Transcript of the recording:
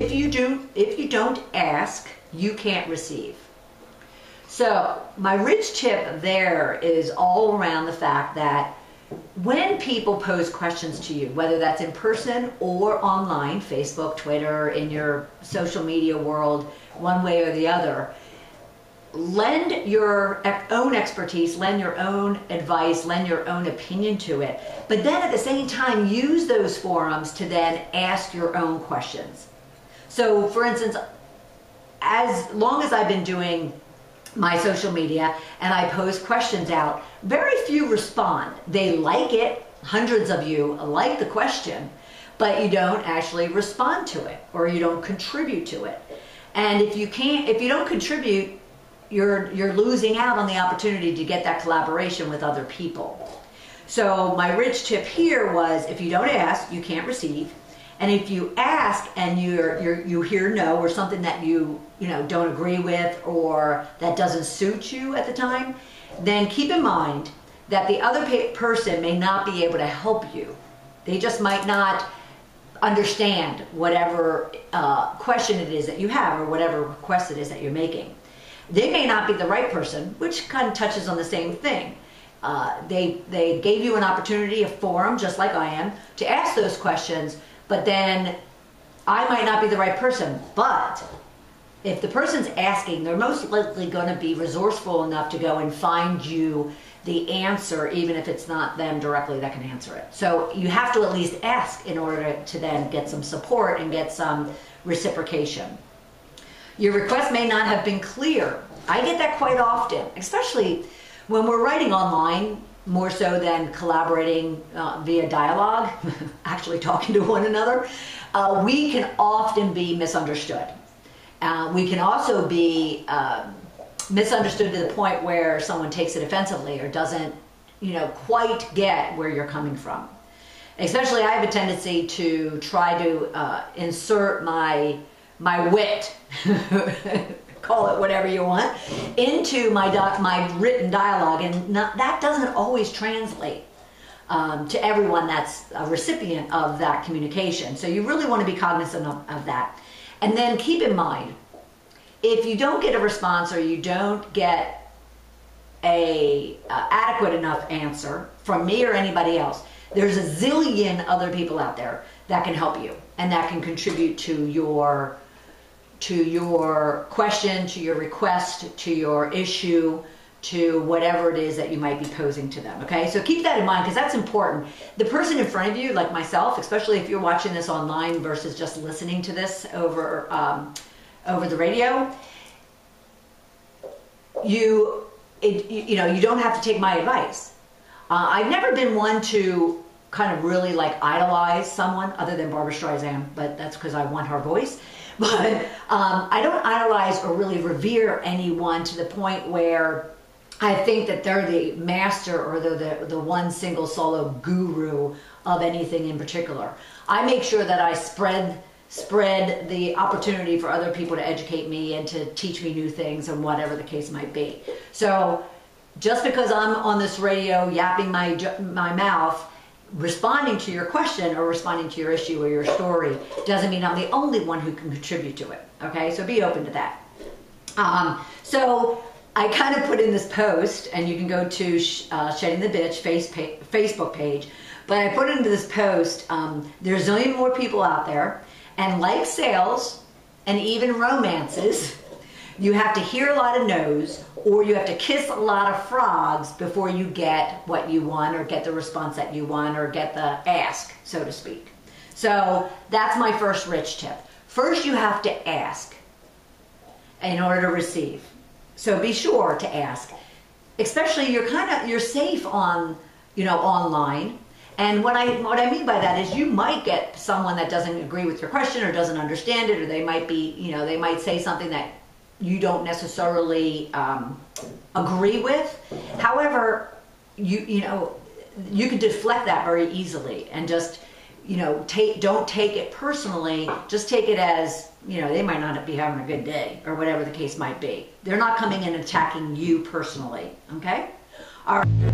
If you don't ask, you can't receive. So my rich tip there is all around the fact that when people pose questions to you, whether that's in person or online, Facebook, Twitter, in your social media world, one way or the other, lend your own expertise, lend your own advice, lend your own opinion to it. But then at the same time, use those forums to then ask your own questions. So for instance, as long as I've been doing my social media and I post questions out, very few respond. They like it, hundreds of you like the question, but you don't actually respond to it or you don't contribute to it. And if you don't contribute, you're losing out on the opportunity to get that collaboration with other people. So my rich tip here was, if you don't ask, you can't receive. And if you ask and you hear no, or something that you don't agree with, or that doesn't suit you at the time, then keep in mind that the other person may not be able to help you. They just might not understand whatever question it is that you have, or whatever request it is that you're making. They may not be the right person, which kind of touches on the same thing. They gave you an opportunity, a forum, just like I am, to ask those questions. But then I might not be the right person. But if the person's asking, they're most likely going to be resourceful enough to go and find you the answer, even if it's not them directly that can answer it. So you have to at least ask in order to then get some support and get some reciprocation. Your request may not have been clear. I get that quite often, especially when we're writing online, more so than collaborating via dialogue, actually talking to one another. We can often be misunderstood. We can also be misunderstood to the point where someone takes it offensively or doesn't, quite get where you're coming from. Especially, I have a tendency to try to insert my wit, call it whatever you want, into my written dialogue, and that doesn't always translate to everyone that's a recipient of that communication. So you really want to be cognizant of that. And then keep in mind, if you don't get a response or you don't get a adequate enough answer from me or anybody else, there's a zillion other people out there that can help you and that can contribute to your question, to your request, to your issue, to whatever it is that you might be posing to them. Okay, so keep that in mind, because that's important. The person in front of you, like myself, especially if you're watching this online versus just listening to this over the radio, you don't have to take my advice. I've never been one to kind of really like idolize someone other than Barbra Streisand, but that's because I want her voice. But I don't idolize or really revere anyone to the point where I think that they're the master or the one single solo guru of anything in particular. I make sure that I spread the opportunity for other people to educate me and to teach me new things, and whatever the case might be. So just because I'm on this radio yapping my mouth, responding to your question or responding to your issue or your story, doesn't mean I'm the only one who can contribute to it. Okay, so be open to that. So I kind of put in this post, and you can go to Shedding the Bitch Facebook page, but I put into this post, there's only more people out there, and like sales and even romances, you have to hear a lot of no's, or you have to kiss a lot of frogs before you get what you want, or get the response that you want, or get the ask, so to speak. So that's my first rich tip. First, you have to ask in order to receive. So be sure to ask. Especially, you're safe on, online. And what I mean by that is, you might get someone that doesn't agree with your question or doesn't understand it, or they might be, they might say something that you don't necessarily agree with. However, you can deflect that very easily and just don't take it personally. Just take it as they might not be having a good day, or whatever the case might be. They're not coming in and attacking you personally. Okay? All right.